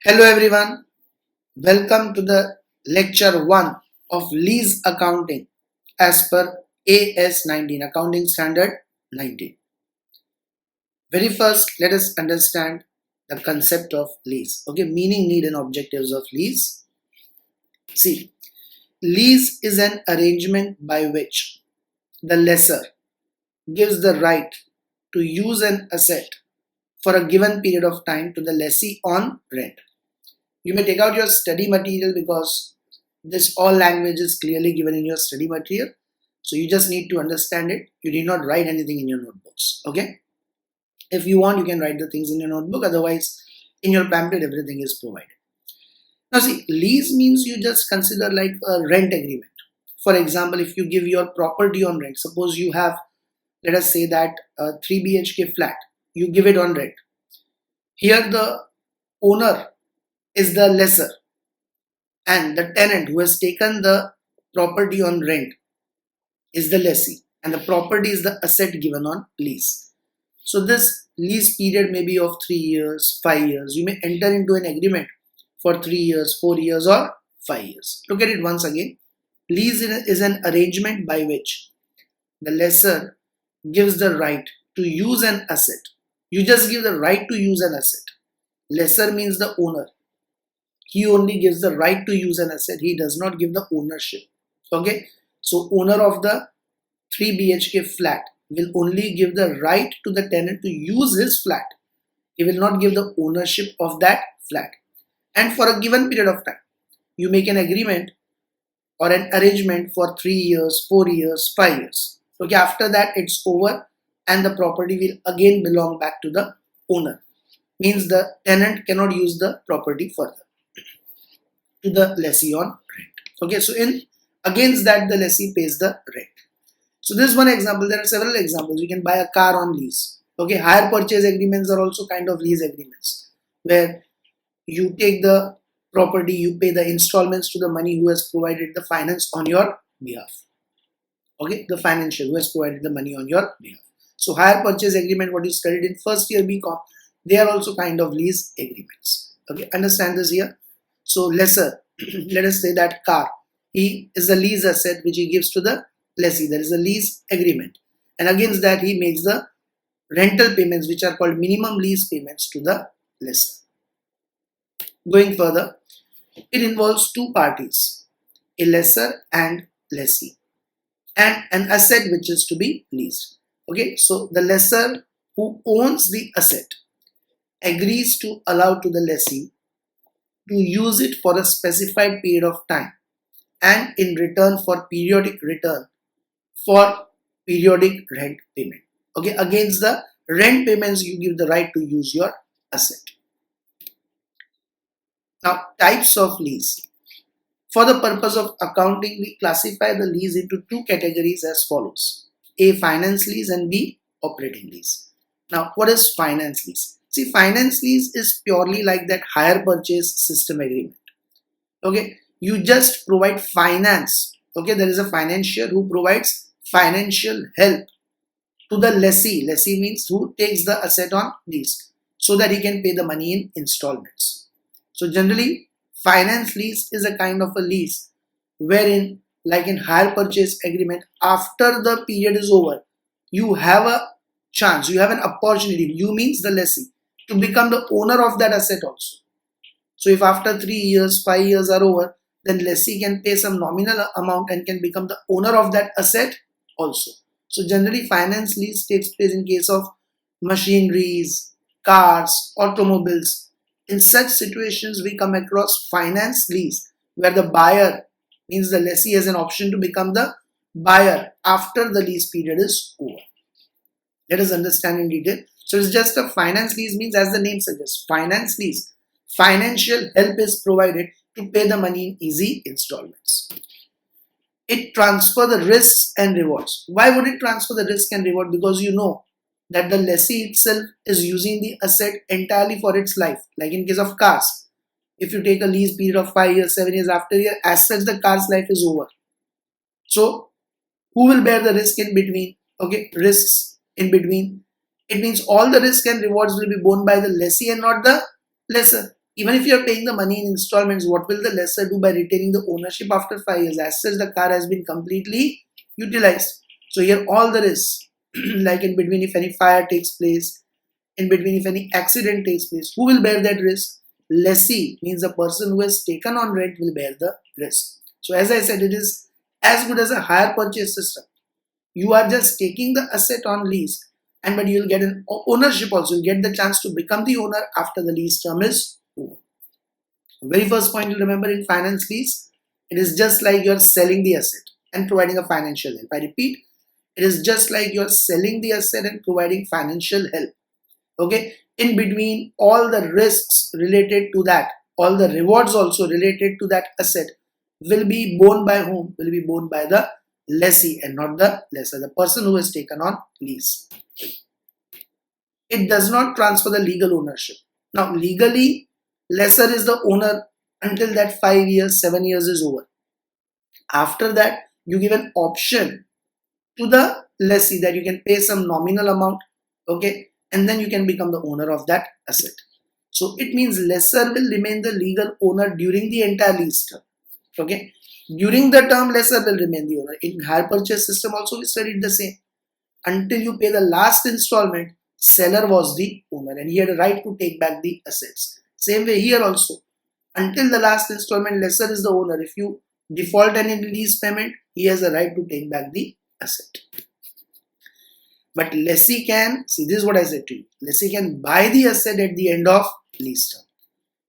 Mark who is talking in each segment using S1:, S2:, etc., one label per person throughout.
S1: Hello everyone, welcome to the lecture 1 of lease accounting as per AS19 Accounting Standard 19. Very first, let us understand the concept of lease. Okay, meaning, need and objectives of lease. See, lease is an arrangement by which the lessor gives the right to use an asset for a given period of time to the lessee on rent. You may take out your study material because this all language is clearly given in your study material. So you just need to understand it. You need not write anything in your notebooks. Okay. If you want, you can write the things in your notebook. Otherwise, in your pamphlet, everything is provided. Now see, lease means you just consider like a rent agreement. For example, if you give your property on rent, suppose you have, let us say that a 3 BHK flat, you give it on rent. Here the owner is the lessor and the tenant who has taken the property on rent is the lessee, and the property is the asset given on lease. So this lease period may be of 3 years, 5 years. You may enter into an agreement for 3 years, 4 years or 5 years. Look at it once again. Lease is an arrangement by which the lessor gives the right to use an asset. You just give the right to use an asset. Lessor means the owner. He only gives the right to use an asset. He does not give the ownership. Okay. So owner of the 3 BHK flat will only give the right to the tenant to use his flat. He will not give the ownership of that flat. And for a given period of time, you make an agreement or an arrangement for 3 years, 4 years, 5 years. Okay. After that, it's over and the property will again belong back to the owner. Means the tenant cannot use the property further to the lessee on rent. Okay, so in against that the lessee pays the rent. So this is one example. There are several examples. You can buy a car on lease. Okay, hire purchase agreements are also kind of lease agreements where you take the property, you pay the installments to the money who has provided the finance on your behalf. Okay, the financial who has provided the money on your behalf. So hire purchase agreement, what you studied in first year BCom, they are also kind of lease agreements. Okay, understand this here. So lessor, let us say that car, he is a lease asset which he gives to the lessee. There is a lease agreement, and against that he makes the rental payments which are called minimum lease payments to the lessor. Going further, it involves two parties, a lessor and lessee, and an asset which is to be leased. Okay, so the lessor who owns the asset agrees to allow to the lessee to use it for a specified period of time and in return for periodic return for periodic rent payment. Okay, against the rent payments you give the right to use your asset. Now, types of lease. For the purpose of accounting, we classify the lease into two categories as follows: A, finance lease, and B, operating lease. Now, what is finance lease? See, finance lease is purely like that hire purchase system agreement. Okay, you just provide finance. Okay, there is a financier who provides financial help to the lessee. Lessee means who takes the asset on lease so that he can pay the money in installments. So generally, finance lease is a kind of a lease wherein, like in hire purchase agreement, after the period is over, you have a chance, you have an opportunity, you means the lessee, to become the owner of that asset also. So if after 3 years, 5 years are over, then lessee can pay some nominal amount and can become the owner of that asset also. So generally finance lease takes place in case of machineries, cars, automobiles. In such situations, we come across finance lease where the buyer, means the lessee, has an option to become the buyer after the lease period is over. Let us understand in detail. So it's just a finance lease means, as the name suggests, finance lease. Financial help is provided to pay the money in easy installments. It transfers the risks and rewards. Why would it transfer the risk and reward? Because you know that the lessee itself is using the asset entirely for its life. Like in case of cars, if you take a lease period of 5 years, 7 years, after a year, as such the car's life is over. So who will bear the risk in between? Okay, risks in between. It means all the risk and rewards will be borne by the lessee and not the lessor. Even if you are paying the money in installments, what will the lessor do by retaining the ownership after 5 years? As such, the car has been completely utilized. So here all the risks, like in between if any fire takes place, in between if any accident takes place, who will bear that risk? Lessee, means the person who has taken on rent will bear the risk. So as I said, it is as good as a hire purchase system. You are just taking the asset on lease, and but you'll get an ownership also. You'll get the chance to become the owner after the lease term is over. Very first point you'll remember in finance lease, it is just like you're selling the asset and providing a financial help. I repeat, it is just like you're selling the asset and providing financial help. Okay, in between all the risks related to that, all the rewards also related to that asset will be borne by whom? Will be borne by the lessee and not the lessor, the person who has taken on lease. It does not transfer the legal ownership. Now legally, lessor is the owner until that 5 years, 7 years is over. After that, you give an option to the lessee that you can pay some nominal amount, okay, and then you can become the owner of that asset. So it means lessor will remain the legal owner during the entire lease term. Okay, during the term, lessor will remain the owner. In hire purchase system also we studied the same. Until you pay the last installment, seller was the owner and he had a right to take back the assets. Same way here also. Until the last installment, lessor is the owner. If you default any lease payment, he has a right to take back the asset. But lessee can, see, this is what I said to you. Lessee can buy the asset at the end of lease term.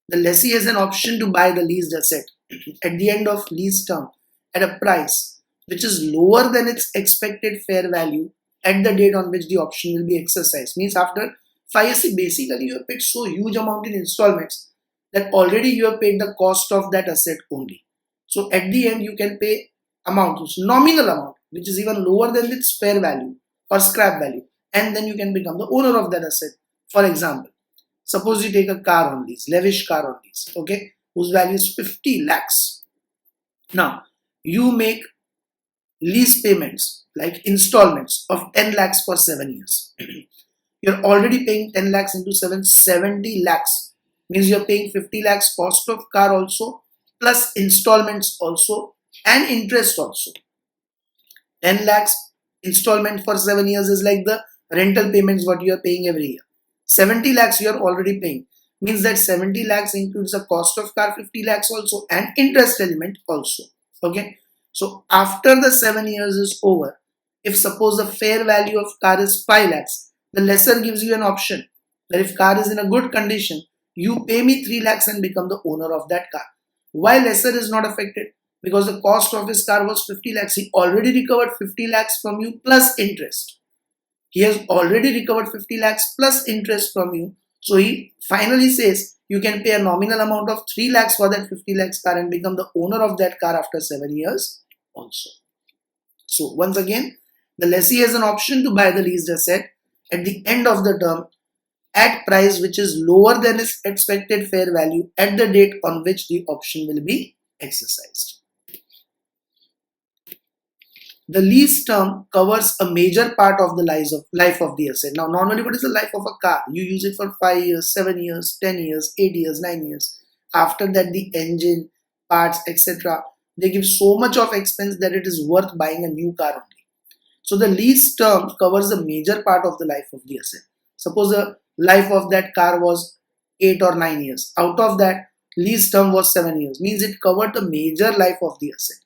S1: The lessee has an option to buy the leased asset at the end of lease term at a price which is lower than its expected fair value at the date on which the option will be exercised. Means after 5 years, basically you have paid so huge amount in installments that already you have paid the cost of that asset only. So at the end you can pay amount, which is nominal amount, which is even lower than its fair value or scrap value, and then you can become the owner of that asset. For example, suppose you take a car on lease, lavish car on lease, okay, whose value is 50 lakhs. Now, you make lease payments like installments of 10 lakhs for 7 years. You're already paying 10 lakhs into 7, 70 lakhs. Means you're paying 50 lakhs cost of car also, plus installments also, and interest also. 10 lakhs installment for 7 years is like the rental payments what you are paying every year. 70 lakhs you are already paying. Means that 70 lakhs includes the cost of car, 50 lakhs also, and interest element also. Okay. So after the 7 years is over, if suppose the fair value of car is 5 lakhs, the lessor gives you an option that if car is in a good condition, you pay me 3 lakhs and become the owner of that car. Why lessor is not affected? Because the cost of his car was 50 lakhs. He already recovered 50 lakhs from you plus interest. He has already recovered 50 lakhs plus interest from you. So he finally says you can pay a nominal amount of 3 lakhs for that 50 lakhs car and become the owner of that car after 7 years also. So once again, the lessee has an option to buy the leased asset at the end of the term at price which is lower than its expected fair value at the date on which the option will be exercised. The lease term covers a major part of the life of the asset. Now, normally, what is the life of a car? You use it for 5 years, 7 years, 10 years, 8 years, 9 years. After that, the engine, parts, etc. They give so much of expense that it is worth buying a new car only. So, the lease term covers a major part of the life of the asset. Suppose the life of that car was 8 or 9 years. Out of that, lease term was 7 years. Means it covered the major life of the asset.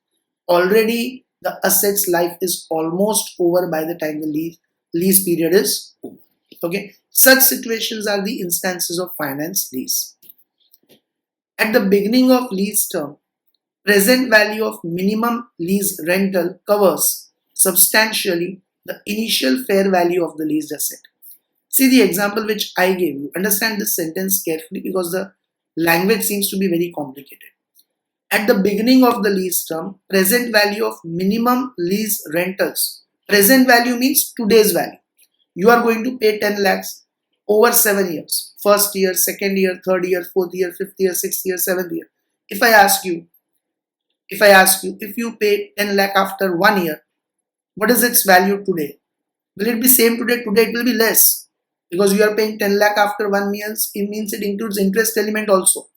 S1: Already, the asset's life is almost over by the time the lease period is over. Okay, such situations are the instances of finance lease. At the beginning of lease term, present value of minimum lease rental covers substantially the initial fair value of the leased asset. See the example which I gave you. Understand this sentence carefully because the language seems to be very complicated. At the beginning of the lease term, present value of minimum lease rentals. Present value means today's value. You are going to pay 10 lakhs over 7 years. First year, second year, third year, fourth year, fifth year, sixth year, seventh year. If I ask you, if you pay 10 lakh after 1 year, what is its value today? Will it be same today? Today it will be less. Because you are paying 10 lakh after 1 year, it means it includes interest element also.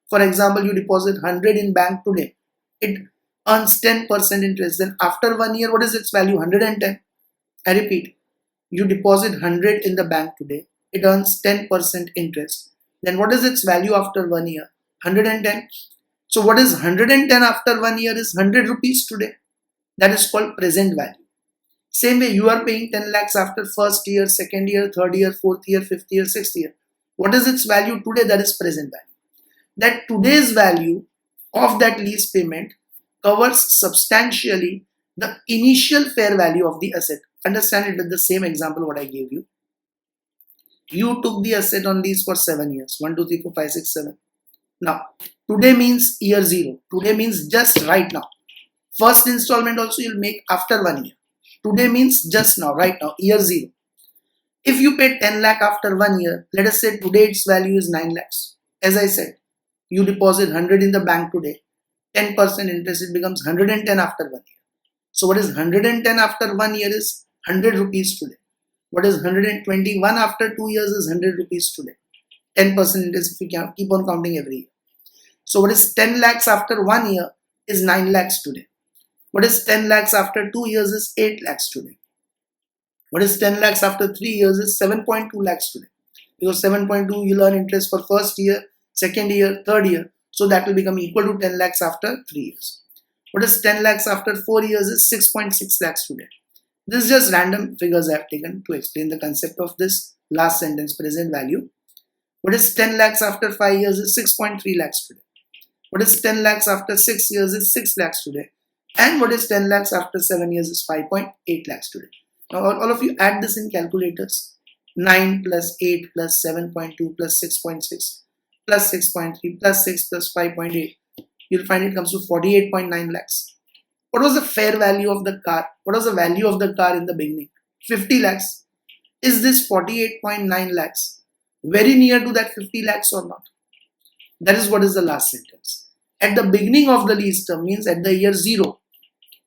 S1: For example, you deposit 100 in bank today, it earns 10% interest. Then after 1 year, what is its value? 110. I repeat, you deposit 100 in the bank today, it earns 10% interest. Then what is its value after 1 year? 110. So what is 110 after 1 year is 100 rupees today. That is called present value. Same way, you are paying 10 lakhs after first year, second year, third year, fourth year, fifth year, sixth year. What is its value today? That is present value. That today's value of that lease payment covers substantially the initial fair value of the asset. Understand it with the same example what I gave you. You took the asset on lease for 7 years. 1, 2, 3, 4, 5, 6, 7. Now, today means year 0. Today means just right now. First installment also you'll make after 1 year. Today means just now, right now, year 0. If you pay 10 lakh after 1 year, let us say today its value is 9 lakhs. As I said, you deposit 100 in the bank today, 10% interest, it becomes 110 after 1 year. So what is 110 after 1 year is 100 rupees today. What is 121 after 2 years is 100 rupees today. 10% interest if you keep on counting every year. So what is 10 lakhs after 1 year is 9 lakhs today. What is 10 lakhs after 2 years is 8 lakhs today. What is 10 lakhs after 3 years is 7.2 lakhs today. Because 7.2 you earn interest for first year, second year, third year. So that will become equal to 10 lakhs after 3 years. What is 10 lakhs after 4 years is 6.6 lakhs today. This is just random figures I have taken to explain the concept of this last sentence, present value. What is 10 lakhs after 5 years is 6.3 lakhs today. What is 10 lakhs after 6 years is 6 lakhs today. And what is 10 lakhs after 7 years is 5.8 lakhs today. Now all of you add this in calculators. 9 plus 8 plus 7.2 plus 6.6 plus 6.3 plus 6 plus 5.8. You'll find it comes to 48.9 lakhs. What was the fair value of the car? What was the value of the car in the beginning? 50 lakhs. Is this 48.9 lakhs very near to that 50 lakhs or not? That is what is the last sentence. At the beginning of the lease term means at the year 0,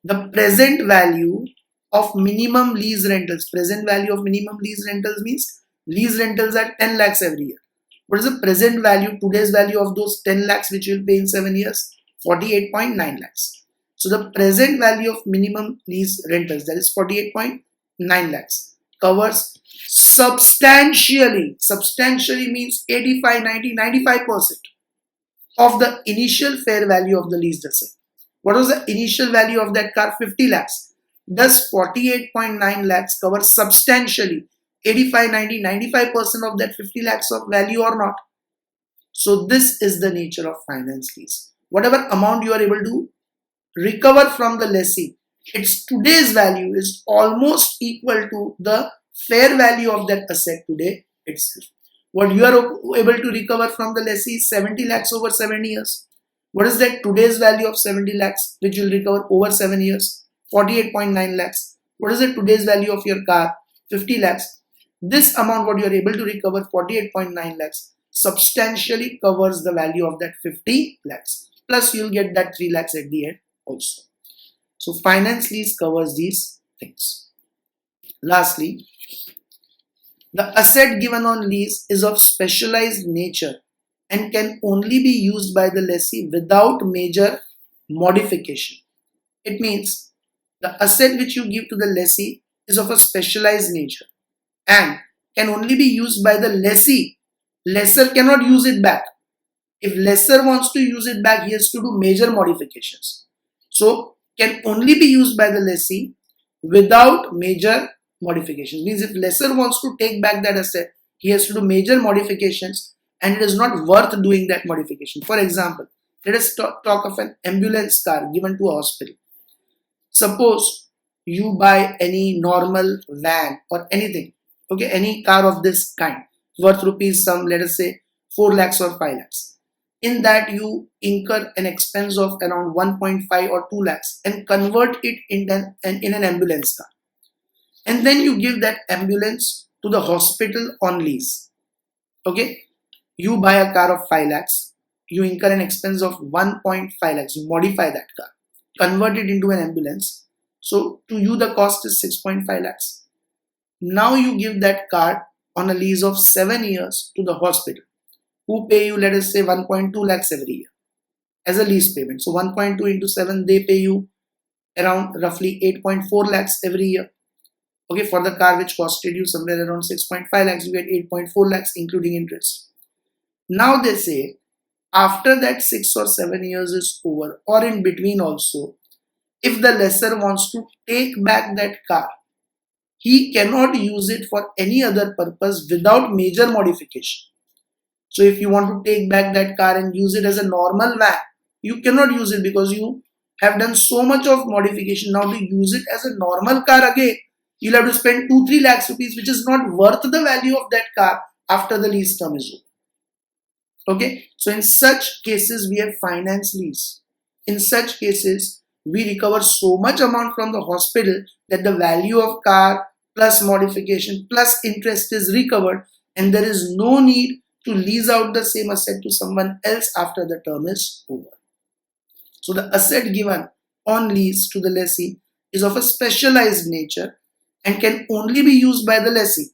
S1: the present value of minimum lease rentals. Present value of minimum lease rentals means lease rentals are 10 lakhs every year. What is the present value, today's value of those 10 lakhs which you will pay in 7 years? 48.9 lakhs. So the present value of minimum lease rentals, that is 48.9 lakhs, covers substantially means 85, 90, 95% of the initial fair value of the leased asset. What was the initial value of that car? 50 lakhs. Does 48.9 lakhs cover substantially 85, 90, 95% of that 50 lakhs of value or not? So this is the nature of finance lease. Whatever amount you are able to recover from the lessee, its today's value is almost equal to the fair value of that asset today itself. What you are able to recover from the lessee is 70 lakhs over 7 years. What is that today's value of 70 lakhs which you will recover over 7 years? 48.9 lakhs. What is the today's value of your car? 50 lakhs. This amount what you are able to recover, 48.9 lakhs, substantially covers the value of that 50 lakhs. Plus you will get that 3 lakhs at the end also. So finance lease covers these things. Lastly, the asset given on lease is of specialized nature and can only be used by the lessee without major modification. It means the asset which you give to the lessee is of a specialized nature and can only be used by the lessee. Lessor cannot use it back. If lessor wants to use it back, he has to do major modifications. So can only be used by the lessee without major modifications. Means if lessor wants to take back that asset, he has to do major modifications and it is not worth doing that modification. For example, let us talk of an ambulance car given to a hospital. Suppose you buy any normal van or anything, okay, any car of this kind worth rupees some, let us say 4 lakhs or 5 lakhs. In that you incur an expense of around 1.5 or 2 lakhs and convert it in an ambulance car. And then you give that ambulance to the hospital on lease. Okay, you buy a car of 5 lakhs, you incur an expense of 1.5 lakhs, you modify that car, convert it into an ambulance. So to you the cost is 6.5 lakhs. Now you give that car on a lease of 7 years to the hospital, who pay you, let us say, 1.2 lakhs every year as a lease payment. So 1.2 into 7, they pay you around roughly 8.4 lakhs every year. Okay, for the car which costed you somewhere around 6.5 lakhs, you get 8.4 lakhs including interest. Now they say after that 6 or 7 years is over, or in between also, if the lessor wants to take back that car, he cannot use it for any other purpose without major modification. So if you want to take back that car and use it as a normal van, you cannot use it because you have done so much of modification. Now to use it as a normal car again, you'll have to spend 2-3 lakhs rupees, which is not worth the value of that car after the lease term is over. Okay, so in such cases we have finance lease. In such cases we recover so much amount from the hospital that the value of car plus modification plus interest is recovered, and there is no need to lease out the same asset to someone else after the term is over. So the asset given on lease to the lessee is of a specialized nature and can only be used by the lessee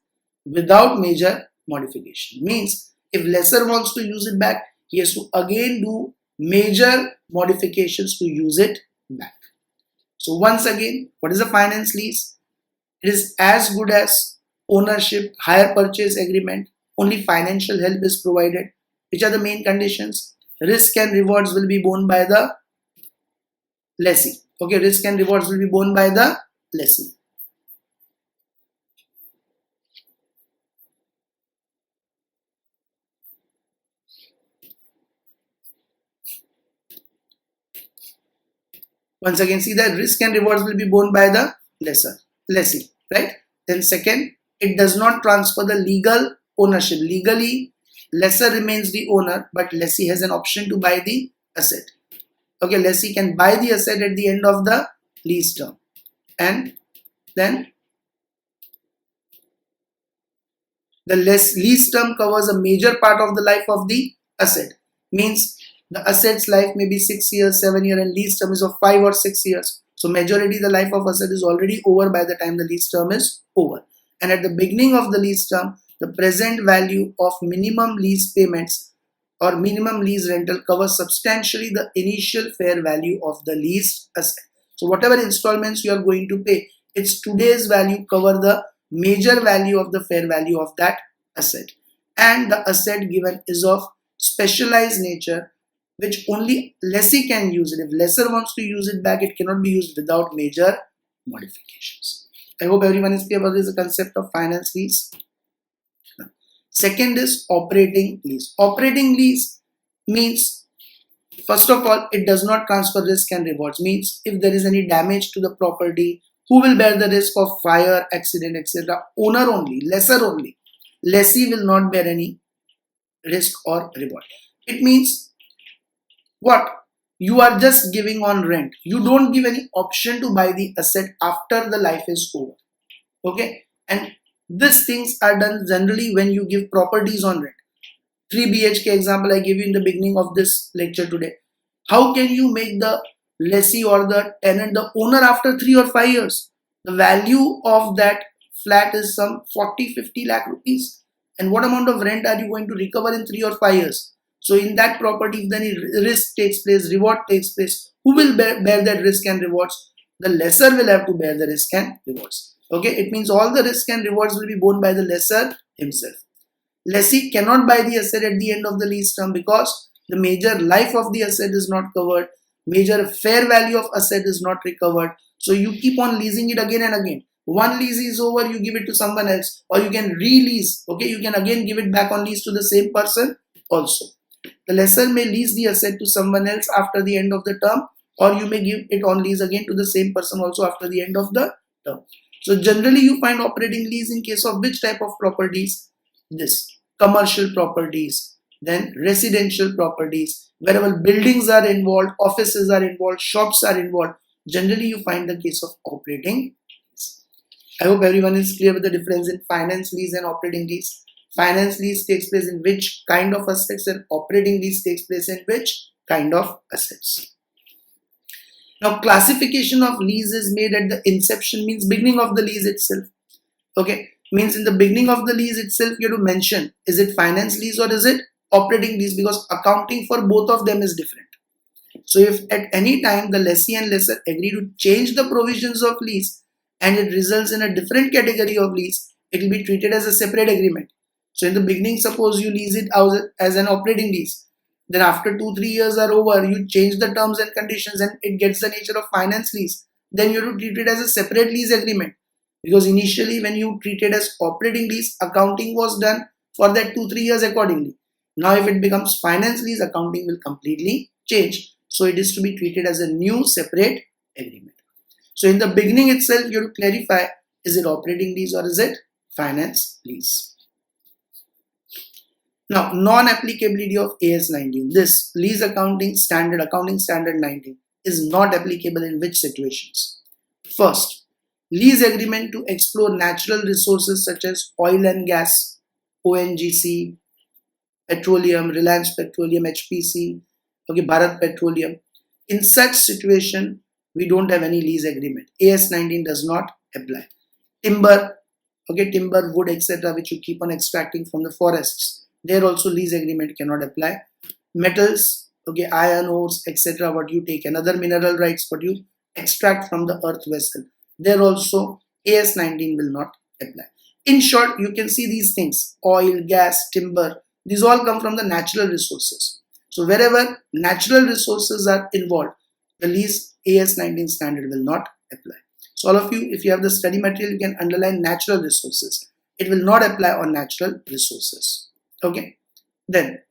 S1: without major modification. Means if lessor wants to use it back, he has to again do major modifications to use it back. So once again, what is a finance lease? It is as good as ownership, hire purchase agreement. Only financial help is provided. Which are the main conditions? Risk and rewards will be borne by the lessee. Okay, risk and rewards will be borne by the lessee. Once again, see that risk and rewards will be borne by the lessee, right? Then second, it does not transfer the legal ownership. Legally, lessor remains the owner, but lessee has an option to buy the asset. Okay, lessee can buy the asset at the end of the lease term, and then the lease term covers a major part of the life of the asset. Means the asset's life may be 6 years, 7 years, and lease term is of 5 or 6 years. So majority the life of asset is already over by the time the lease term is over. And at the beginning of the lease term, the present value of minimum lease payments or minimum lease rental covers substantially the initial fair value of the leased asset. So whatever installments you are going to pay, its today's value cover the major value of the fair value of that asset. And the asset given is of specialized nature, which only lessee can use it. If lessor wants to use it back, it cannot be used without major modifications. I hope everyone is clear about this concept of finance lease. Second is operating lease. Operating lease means, first of all, it does not transfer risk and rewards. Means if there is any damage to the property, who will bear the risk of fire, accident, etc.? Owner only, lessor only. Lessee will not bear any risk or reward. It means what? You are just giving on rent. You don't give any option to buy the asset after the life is over. Okay, and these things are done generally when you give properties on rent. 3 BHK example I gave you in the beginning of this lecture today. How can you make the lessee or the tenant the owner after 3 or 5 years? The value of that flat is some 40-50 lakh rupees. And what amount of rent are you going to recover in 3 or 5 years? So in that property, if any risk takes place, reward takes place, who will bear that risk and rewards? The lessor will have to bear the risk and rewards. Okay, it means all the risk and rewards will be borne by the lessor himself. Lessee cannot buy the asset at the end of the lease term because the major life of the asset is not covered, major fair value of asset is not recovered. So you keep on leasing it again and again. One lease is over, you give it to someone else, or you can release. Okay, you can again give it back on lease to the same person also. The lessor may lease the asset to someone else after the end of the term, or you may give it on lease again to the same person also after the end of the term. So generally you find operating lease in case of which type of properties? This commercial properties, then residential properties, wherever buildings are involved, offices are involved, shops are involved. Generally you find the case of operating lease. I hope everyone is clear with the difference in finance lease and operating lease. Finance lease takes place in which kind of assets, and operating lease takes place in which kind of assets. Now classification of lease is made at the inception, means beginning of the lease itself. Okay, means in the beginning of the lease itself you have to mention, is it finance lease or is it operating lease because accounting for both of them is different. So if at any time the lessee and lessor agree to change the provisions of lease and it results in a different category of lease, it will be treated as a separate agreement. So in the beginning, suppose you lease it out as an operating lease. Then after 2-3 years are over, you change the terms and conditions and it gets the nature of finance lease. Then you have to treat it as a separate lease agreement. Because initially when you treat it as operating lease, accounting was done for that 2-3 years accordingly. Now if it becomes finance lease, accounting will completely change. So it is to be treated as a new separate agreement. So in the beginning itself, you have to clarify, is it operating lease or is it finance lease? Now, non-applicability of AS 19. This lease accounting standard 19 is not applicable in which situations? First, lease agreement to explore natural resources such as oil and gas, ONGC, petroleum, Reliance Petroleum, HPC, okay, Bharat Petroleum. In such situation, we don't have any lease agreement. AS 19 does not apply. Timber, okay, timber, wood, etc., which you keep on extracting from the forests, there also lease agreement cannot apply. Metals, okay, iron ores, etc., what you take, and other mineral rights, what you extract from the earth vessel, there also AS 19 will not apply. In short, you can see these things: oil, gas, timber, these all come from the natural resources. So wherever natural resources are involved, the lease AS 19 standard will not apply. So all of you, if you have the study material, you can underline natural resources. It will not apply on natural resources. Okay. Then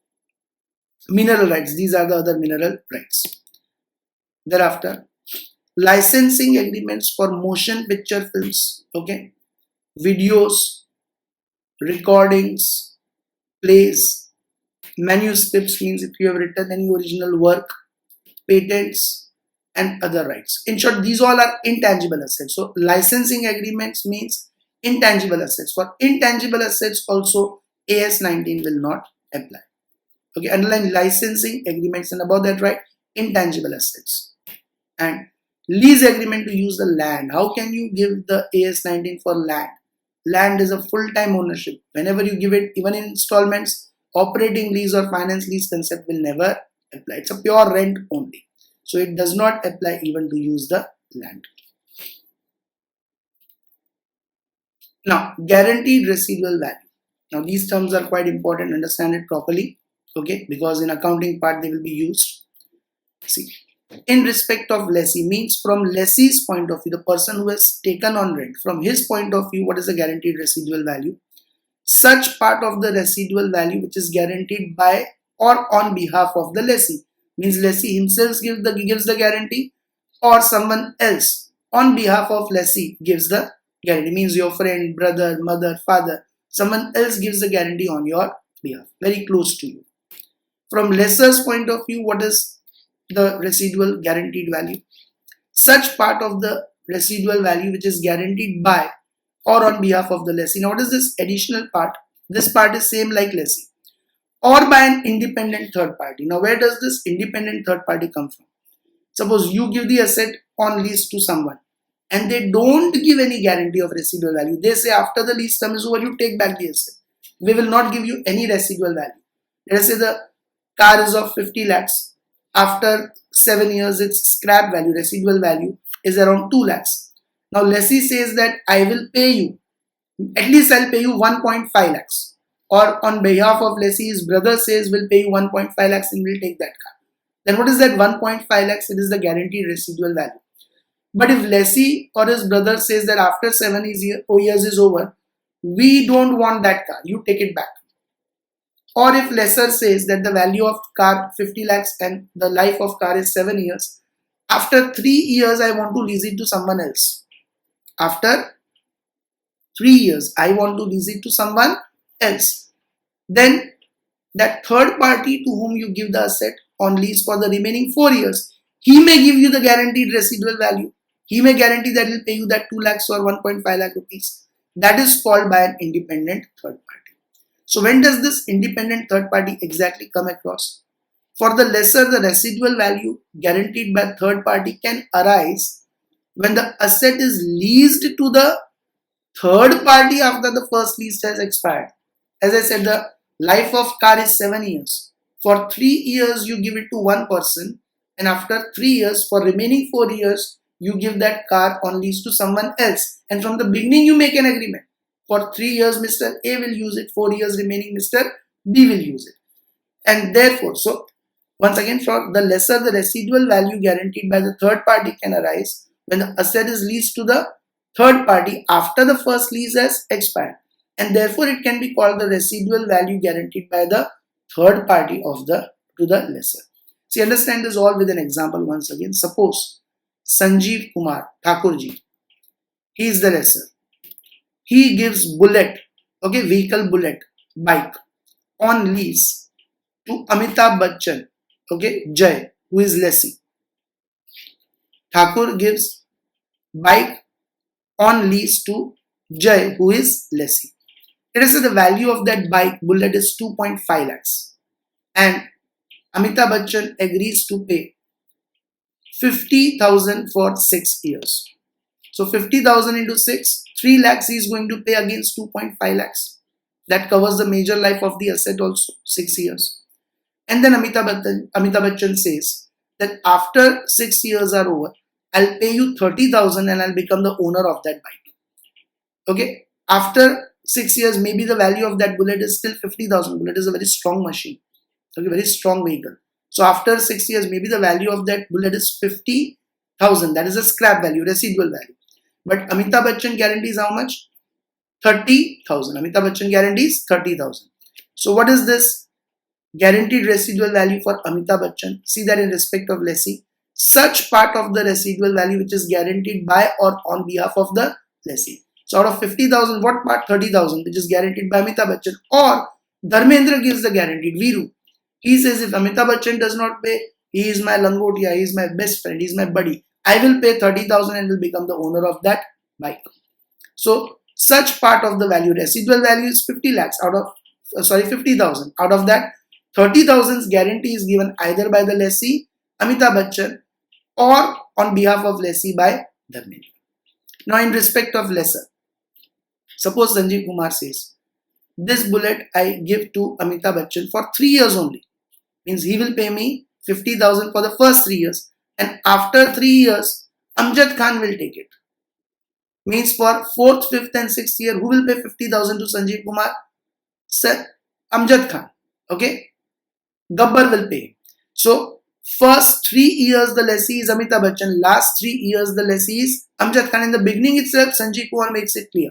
S1: mineral rights. These are the other mineral rights. Thereafter, licensing agreements for motion picture films. Okay. Videos, recordings, plays, manuscripts means if you have written any original work, patents, and other rights. In short, these all are intangible assets. So licensing agreements means intangible assets. For intangible assets also AS 19 will not apply. Okay, underline licensing agreements, and above that write intangible assets. And lease agreement to use the land. How can you give the AS 19 for land? Land is a full-time ownership. Whenever you give it, even in installments, operating lease or finance lease concept will never apply. It's a pure rent only. So it does not apply even to use the land. Now, guaranteed residual value. Now, these terms are quite important. Understand it properly. Okay, because in accounting part they will be used. See, in respect of lessee means from lessee's point of view, the person who has taken on rent, from his point of view, what is the guaranteed residual value? Such part of the residual value which is guaranteed by or on behalf of the lessee, means lessee himself gives the guarantee, or someone else on behalf of lessee gives the guarantee, means your friend, brother, mother, father, someone else gives the guarantee on your behalf, very close to you. From lessor's point of view, what is the residual guaranteed value? Such part of the residual value which is guaranteed by or on behalf of the lessee. Now what is this additional part? This part is same like lessee, or by an independent third party. Now where does this independent third party come from? Suppose you give the asset on lease to someone and they don't give any guarantee of residual value. They say after the lease term is over, you take back the asset. We will not give you any residual value. Let us say the car is of 50 lakhs. After 7 years, its scrap value, residual value is around 2 lakhs. Now lessee says that I will pay you, at least I'll pay you 1.5 lakhs. Or on behalf of lessee, his brother says we'll pay you 1.5 lakhs and we'll take that car. Then what is that 1.5 lakhs? It is the guaranteed residual value. But if lessee or his brother says that after 7 years is over, we don't want that car, you take it back. Or if lessor says that the value of car 50 lakhs and the life of car is 7 years, after 3 years I want to lease it to someone else. After 3 years I want to lease it to someone else. Then that third party to whom you give the asset on lease for the remaining 4 years, he may give you the guaranteed residual value. He may guarantee that he'll pay you that 2 lakhs or 1.5 lakh rupees. That is called by an independent third party. So when does this independent third party exactly come across? For the lessor, the residual value guaranteed by third party can arise when the asset is leased to the third party after the first lease has expired. As I said, the life of car is 7 years. For 3 years you give it to one person, and after 3 years, for remaining 4 years, you give that car on lease to someone else. And from the beginning you make an agreement. For 3 years Mr. A will use it, 4 years remaining Mr. B will use it. And therefore, so once again, for the lesser, the residual value guaranteed by the third party can arise when the asset is leased to the third party after the first lease has expired, and therefore it can be called the residual value guaranteed by the third party of the to the lesser. See, understand this all with an example once again. Suppose Sanjeev Kumar Thakurji, he is the lesser. He gives Bullet, okay, vehicle Bullet, bike on lease to Amitabh Bachchan, okay, Jay, who is lessee. Thakur gives bike on lease to Jay, who is lessee. Let us say the value of that bike Bullet is 2.5 lakhs, and Amitabh Bachchan agrees to pay 50,000 for 6 years. So 50,000 into 6, 3 lakhs he is going to pay against 2.5 lakhs. That covers the major life of the asset also, 6 years. And then Amitabh Bachchan says that after 6 years are over, I'll pay you 30,000 and I'll become the owner of that bike. Okay, after 6 years, maybe the value of that Bullet is still 50,000. Bullet is a very strong machine, okay, very strong vehicle. So after 6 years, maybe the value of that Bullet is 50,000. That is a scrap value, residual value. But Amitabh Bachchan guarantees how much? 30,000. Amitabh Bachchan guarantees 30,000. So what is this guaranteed residual value for Amitabh Bachchan? See that in respect of lessee, such part of the residual value which is guaranteed by or on behalf of the lessee. So out of 50,000, what part? 30,000, which is guaranteed by Amitabh Bachchan, or Dharmendra gives the guaranteed, Viru. He says if Amitabh Bachchan does not pay, he is my langotia, he is my best friend, he is my buddy, I will pay 30,000 and will become the owner of that bike. So such part of the value, residual value is 50 lakhs out of, 50,000. Out of that, 30,000's guarantee is given either by the lessee, Amitabh Bachchan, or on behalf of lessee by Dharmendra. Now in respect of lesser, suppose Sanjeev Kumar says, this Bullet I give to Amitabh Bachchan for 3 years only. Means he will pay me 50,000 for the first 3 years, and after 3 years, Amjad Khan will take it. Means for 4th, 5th and 6th year, who will pay 50,000 to Sanjeev Kumar? Sir, Amjad Khan. Okay? Gabbar will pay. So, first 3 years the lessee is Amitabh Bachchan, last 3 years the lessee is Amjad Khan. In the beginning itself, Sanjeev Kumar makes it clear.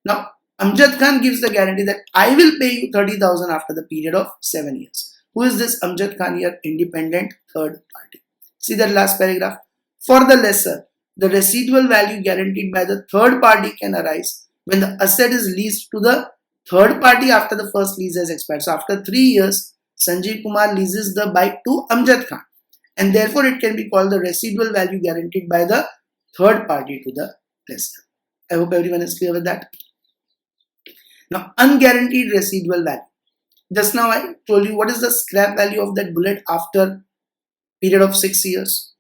S1: Now, Amjad Khan gives the guarantee that I will pay you 30,000 after the period of 7 years. Who is this Amjad Khan here? Independent third party. See that last paragraph. For the lesser, the residual value guaranteed by the third party can arise when the asset is leased to the third party after the first lease has expired. So after 3 years, Sanjeev Kumar leases the bike to Amjad Khan, and therefore it can be called the residual value guaranteed by the third party to the lesser. I hope everyone is clear with that. Now, unguaranteed residual value. Just now I told you what is the scrap value of that Bullet after period of 6 years?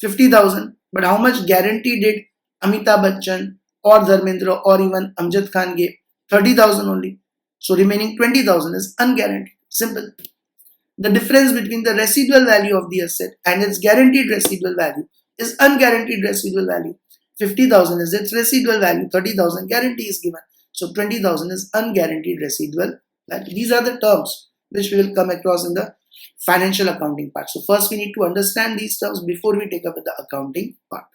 S1: 50,000. But how much guarantee did Amitabh Bachchan or Dharmendra or even Amjad Khan give? 30,000 only. So remaining 20,000 is unguaranteed. Simple. The difference between the residual value of the asset and its guaranteed residual value is unguaranteed residual value. 50,000 is its residual value, 30,000 guarantee is given. So 20,000 is unguaranteed residual value. These are the terms which we will come across in the financial accounting part. So first we need to understand these terms before we take up with the accounting part.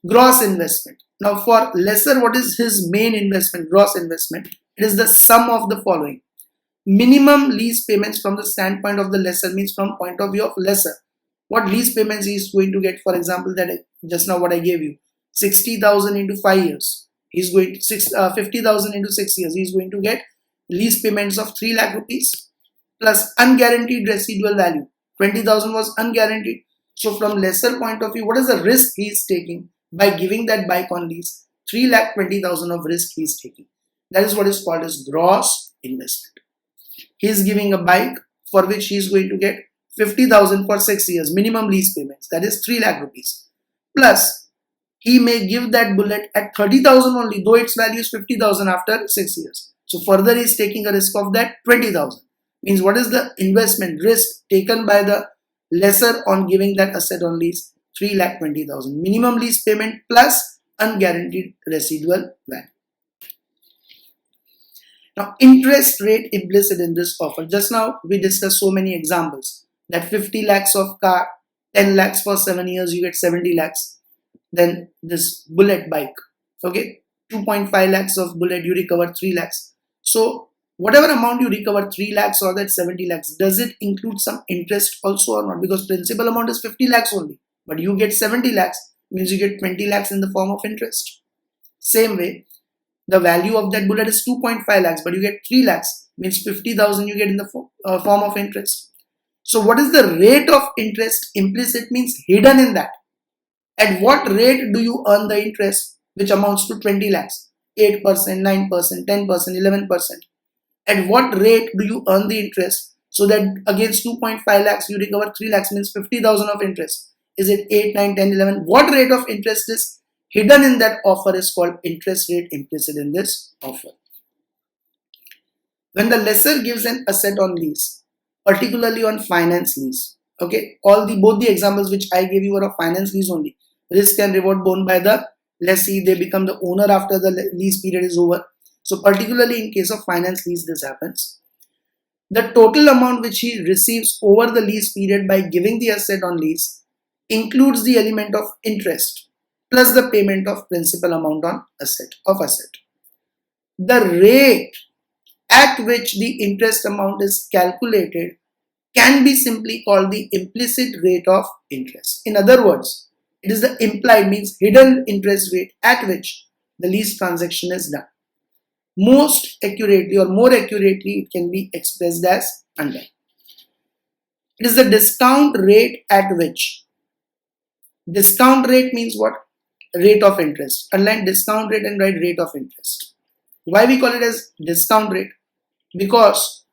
S1: Gross investment. Now for lesser, what is his main investment? Gross investment. It is the sum of the following. Minimum lease payments from the standpoint of the lesser, means from point of view of lesser. What lease payments he is going to get? For example, that just now what I gave you, 60,000 into 5 years. He is going to 50,000 into 6 years. He is going to get lease payments of 3 lakh rupees plus unguaranteed residual value. 20,000 was unguaranteed. So from lesser point of view, what is the risk he is taking by giving that bike on lease? 3,20,000 of risk he is taking. That is what is called as gross investment. He is giving a bike for which he is going to get 50,000 for 6 years, minimum lease payments, that is 3 lakh rupees. Plus, he may give that Bullet at 30,000 only, though its value is 50,000 after 6 years. So further he is taking a risk of that 20,000. Means what is the investment risk taken by the lessor on giving that asset on lease? 3,20,000. Minimum lease payment plus unguaranteed residual value. Now, interest rate implicit in this offer. Just now we discussed so many examples that 50 lakhs of car, 10 lakhs for 7 years, you get 70 lakhs. Then this bullet bike, okay, 2.5 lakhs of bullet, you recover 3 lakhs. So whatever amount you recover, 3 lakhs or that 70 lakhs, does it include some interest also or not? Because principal amount is 50 lakhs only, but you get 70 lakhs, means you get 20 lakhs in the form of interest. Same way, the value of that bullet is 2.5 lakhs, but you get 3 lakhs, means 50,000 you get in the form of interest. So what is the rate of interest? Implicit means hidden in that. At what rate do you earn the interest, which amounts to 20 lakhs? 8%, 9%, 10%, 11%. At what rate do you earn the interest so that against 2.5 lakhs you recover 3 lakhs, means 50,000 of interest? Is it 8, 9, 10, 11? What rate of interest is hidden in that offer is called interest rate implicit in this offer. When the lessor gives an asset on lease, particularly on finance lease, okay, both the examples which I gave you were of finance lease only. Risk and reward borne by the lessee, they become the owner after the lease period is over. So particularly in case of finance lease, this happens. The total amount which he receives over the lease period by giving the asset on lease includes the element of interest plus the payment of principal amount on asset. The rate at which the interest amount is calculated can be simply called the implicit rate of interest. In other words, it is the implied, means hidden interest rate at which the lease transaction is done. Most accurately or more accurately, it can be expressed as under. It is the discount rate at which. Discount rate means what? Rate of interest. Underline discount rate and write rate of interest. Why we call it as discount rate? Because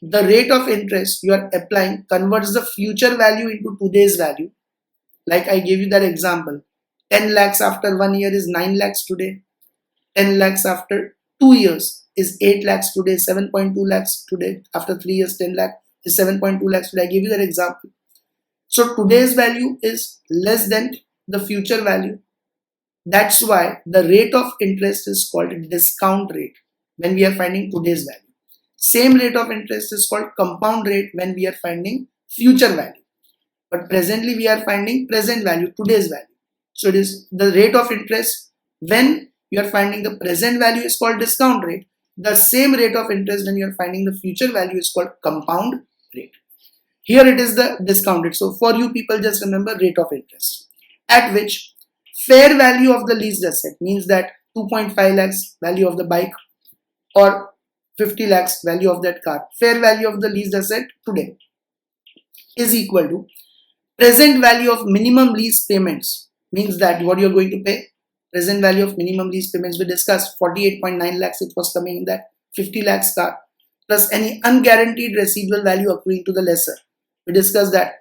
S1: the rate of interest you are applying converts the future value into today's value. Like I gave you that example. 10 lakhs after 1 year is 9 lakhs today. 10 lakhs after 2 years is 8 lakhs today. 7.2 lakhs today. After 3 years, 10 lakh is 7.2 lakhs today. I gave you that example. So today's value is less than the future value. That's why the rate of interest is called discount rate when we are finding today's value. Same rate of interest is called compound rate when we are finding future value. But presently we are finding present value, today's value. So it is the rate of interest when you are finding the present value is called discount rate. The same rate of interest when you are finding the future value is called compound rate. Here it is the discount rate. So for you people, just remember rate of interest at which fair value of the leased asset, means that 2.5 lakhs value of the bike or 50 lakhs value of that car, fair value of the leased asset today is equal to present value of minimum lease payments, means that what you are going to pay, present value of minimum lease payments we discussed, 48.9 lakhs it was coming in that 50 lakhs car, plus any unguaranteed residual value accruing to the lessor. We discussed that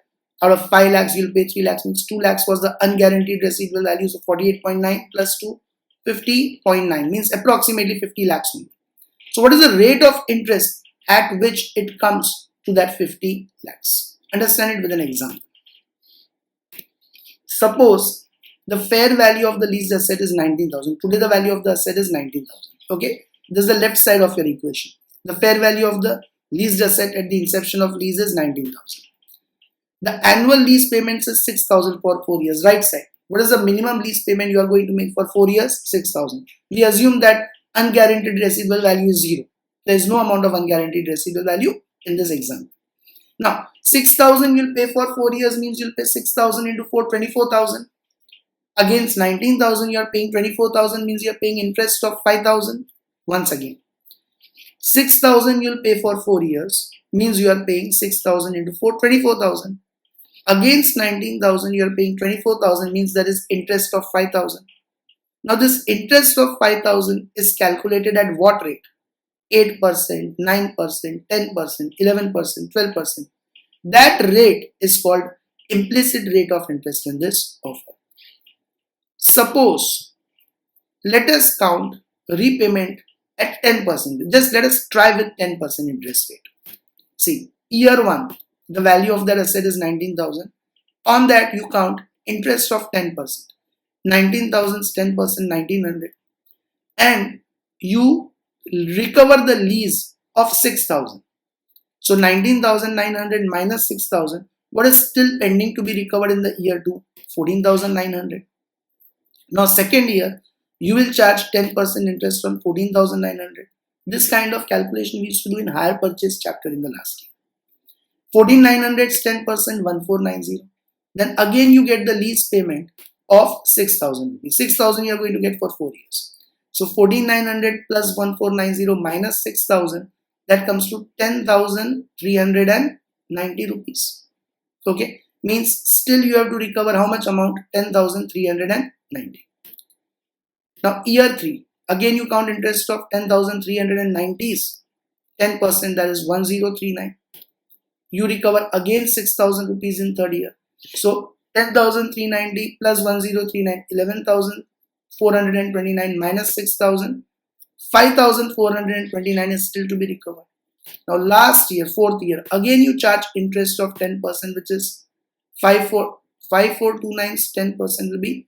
S1: out of 5 lakhs you'll pay 3 lakhs, means 2 lakhs was the unguaranteed residual value. So 48.9 plus 2, 50.9 means approximately 50 lakhs. So what is the rate of interest at which it comes to that 50 lakhs? Understand it with an example. Suppose the fair value of the leased asset is 19,000. Today the value of the asset is 19,000. Okay, this is the left side of your equation. The fair value of the leased asset at the inception of lease is 19,000. The annual lease payments is 6,000 for 4 years. Right side. What is the minimum lease payment you are going to make for 4 years? 6,000. We assume that unguaranteed residual value is 0. There is no amount of unguaranteed residual value in this example. Now 6,000 you'll pay for 4 years, means you'll pay 6,000 into 4, 24,000. Against 19,000 you are paying 24,000, means you are paying interest of 5,000. Once again, 6,000 you'll pay for 4 years, means you are paying 6,000 into 4, 24,000. Against 19,000 you are paying 24,000, means there is interest of 5,000. Now this interest of 5,000 is calculated at what rate? 8%, 9%, 10%, 11%, 12%. That rate is called implicit rate of interest in this offer. Suppose, let us count repayment at 10%. Just let us try with 10% interest rate. See, year 1, the value of that asset is 19,000. On that you count interest of 10%. 19,000 is 10%, 1900. And you recover the lease of 6,000. So 19,900 minus 6,000. What is still pending to be recovered in the year 2? 14,900. Now second year, you will charge 10% interest on 14,900. This kind of calculation we used to do in hire purchase chapter in the last year. 14,900 is 10%, 1490. Then again you get the lease payment of 6,000 rupees. 6,000 you are going to get for 4 years. So 14,900 plus 1490 minus 6,000, that comes to 10,390 rupees. Okay, means still you have to recover how much amount? 10,390. Now year 3, again you count interest of 10,390s, 10%, that is 1039. You recover again 6,000 rupees in third year. So 10,390 plus 1039, 11,429 minus 6,000, 5,429 is still to be recovered. Now last year, fourth year, again you charge interest of 10%, which is 5429's 10% will be,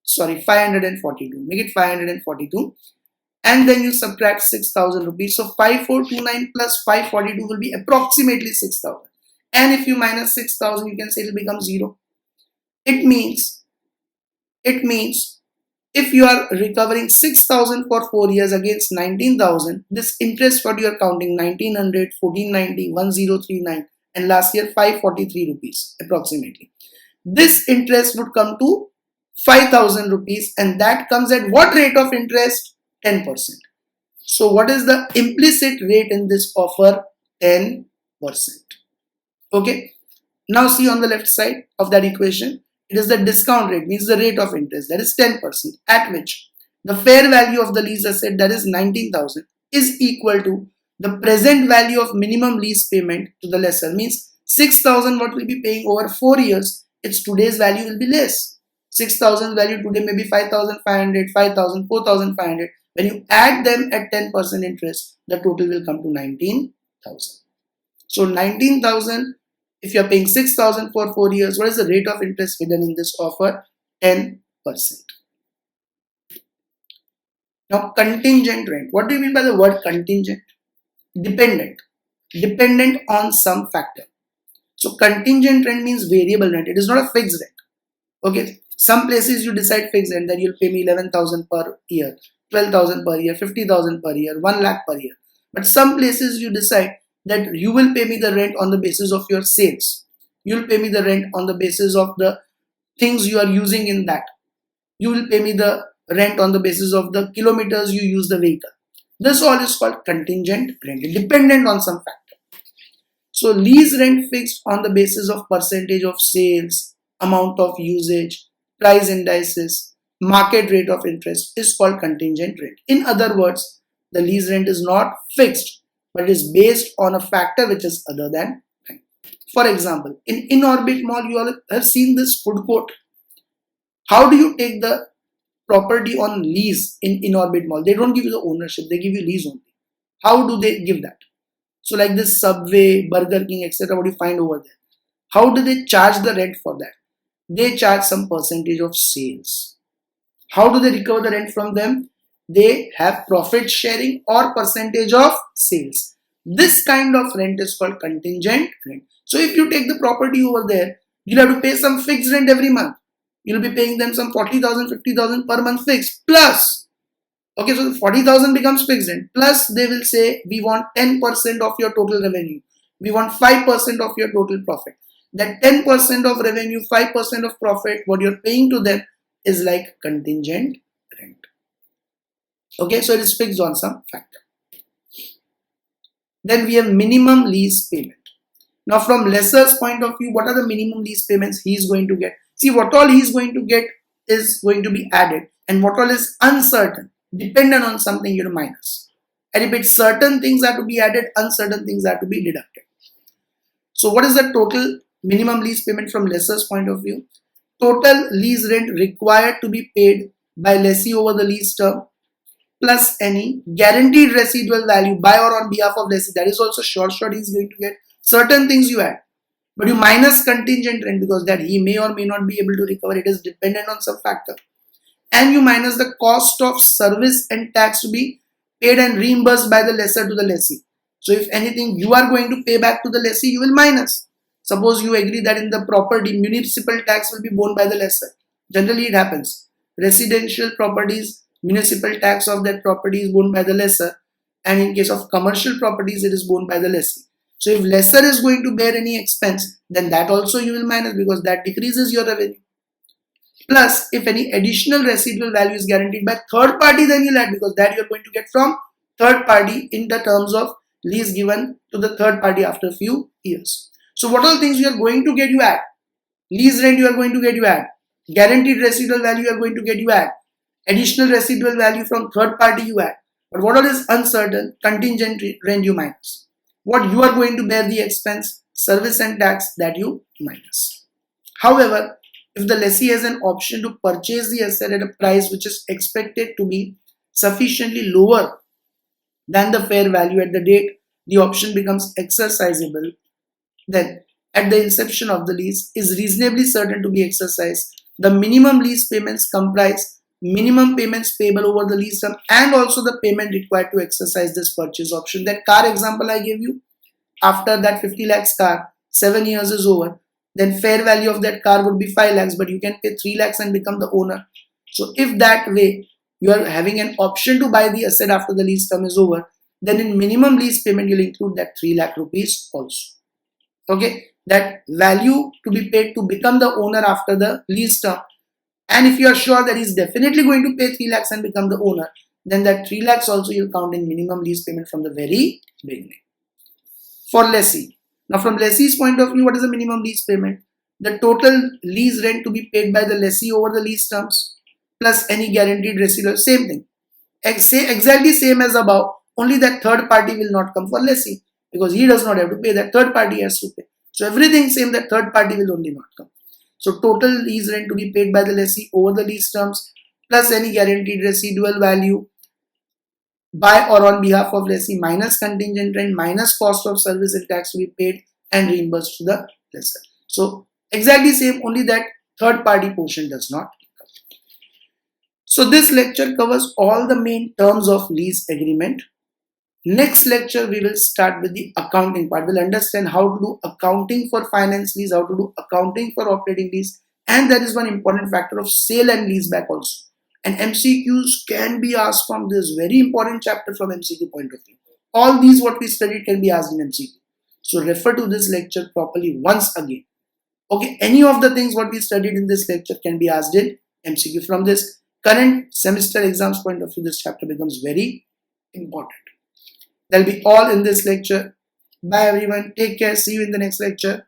S1: 542. Make it 542. And then you subtract 6,000 rupees. So 5429 plus 542 will be approximately 6,000. And if you minus 6,000, you can say it will become 0. It means if you are recovering 6,000 for 4 years against 19,000, this interest what you are counting 1,900, 1,490, 1,039 and last year 543 rupees approximately. This interest would come to 5,000 rupees and that comes at what rate of interest? 10%. So what is the implicit rate in this offer? 10%. Okay. Now see on the left side of that equation, it is the discount rate, means the rate of interest, that is 10%, at which the fair value of the lease asset, that is 19,000, is equal to the present value of minimum lease payment to the lessor. Means 6,000 what will be paying over 4 years, its today's value will be less. 6,000 value today may be 5,500, 5,000, 4,500. When you add them at 10% interest, the total will come to 19,000. So 19,000, if you are paying 6,000 for 4 years, what is the rate of interest hidden in this offer? 10%. Now contingent rent. What do you mean by the word contingent? Dependent. Dependent on some factor. So contingent rent means variable rent. It is not a fixed rent. Okay. Some places you decide fixed rent that you'll pay me 11,000 per year, 12,000 per year, 50,000 per year, 1 lakh per year. But some places you decide that you will pay me the rent on the basis of your sales. You will pay me the rent on the basis of the things you are using in that. You will pay me the rent on the basis of the kilometers you use the vehicle. This all is called contingent rent, dependent on some factor. So lease rent fixed on the basis of percentage of sales, amount of usage, price indices, market rate of interest is called contingent rent. In other words, the lease rent is not fixed, but it is based on a factor which is other than time. For example, in In-Orbit Mall, you all have seen this food court. How do you take the property on lease in In-Orbit Mall? They don't give you the ownership, they give you lease only. How do they give that? So like this Subway, Burger King, etc., what you find over there. How do they charge the rent for that? They charge some percentage of sales. How do they recover the rent from them? They have profit sharing or percentage of sales. This kind of rent is called contingent rent. So if you take the property over there, you'll have to pay some fixed rent every month. You'll be paying them some 40,000, 50,000 per month fixed plus. Okay, so 40,000 becomes fixed rent. Plus they will say, we want 10% of your total revenue. We want 5% of your total profit. That 10% of revenue, 5% of profit, what you're paying to them is like contingent rent. Okay, so it is fixed on some factor. Then we have minimum lease payment. Now from lessor's point of view, what are the minimum lease payments he is going to get? See, what all he is going to get is going to be added and what all is uncertain, dependent on something you minus. I repeat, certain things are to be added, uncertain things are to be deducted. So what is the total minimum lease payment from lessor's point of view? Total lease rent required to be paid by lessee over the lease term plus any guaranteed residual value by or on behalf of lessee. That is also sure he is going to get. Certain things you add, but you minus contingent rent because that he may or may not be able to recover. It is dependent on some factor. And you minus the cost of service and tax to be paid and reimbursed by the lessor to the lessee. So if anything you are going to pay back to the lessee, you will minus. Suppose you agree that in the property, municipal tax will be borne by the lessor. Generally it happens. Residential properties, municipal tax of that property is borne by the lessor, and in case of commercial properties, it is borne by the lessee. So if lessor is going to bear any expense, then that also you will minus because that decreases your revenue. Plus, if any additional residual value is guaranteed by third party, then you'll add because that you're going to get from third party in the terms of lease given to the third party after a few years. So what all things you are going to get, you add. Lease rent you are going to get, you add. Guaranteed residual value you are going to get, you add. Additional residual value from third party you add. But what all is uncertain, contingent rent you minus. What you are going to bear the expense, service and tax, that you minus. However, if the lessee has an option to purchase the asset at a price which is expected to be sufficiently lower than the fair value at the date the option becomes exercisable, then at the inception of the lease is reasonably certain to be exercised. The minimum lease payments comprise minimum payments payable over the lease term and also the payment required to exercise this purchase option. That car example I gave you, after that 50 lakhs car, 7 years is over, then fair value of that car would be 5 lakhs, but you can pay 3 lakhs and become the owner. So if that way you are having an option to buy the asset after the lease term is over, then in minimum lease payment you'll include that 3 lakh rupees also. Okay, that value to be paid to become the owner after the lease term. And if you are sure that he's definitely going to pay 3 lakhs and become the owner, then that 3 lakhs also you'll count in minimum lease payment from the very beginning. For lessee. Now from lessee's point of view, what is the minimum lease payment? The total lease rent to be paid by the lessee over the lease terms plus any guaranteed residual, same thing. Exactly same as above, only that third party will not come for lessee because he does not have to pay, that third party has to pay. So everything same, that third party will only not come. So total lease rent to be paid by the lessee over the lease terms plus any guaranteed residual value by or on behalf of lessee minus contingent rent minus cost of service and tax to be paid and reimbursed to the lessor. So exactly same, only that third party portion does not come. So this lecture covers all the main terms of lease agreement. Next lecture we will start with the accounting part. We'll understand how to do accounting for finance lease, how to do accounting for operating lease, and there is one important factor of sale and lease back also. And MCQs can be asked from this very important chapter from MCQ point of view. All these what we studied can be asked in MCQ. So refer to this lecture properly once again. Okay, any of the things what we studied in this lecture can be asked in MCQ. From this current semester exams point of view, this chapter becomes very important. That'll be all in this lecture. Bye everyone. Take care. See you in the next lecture.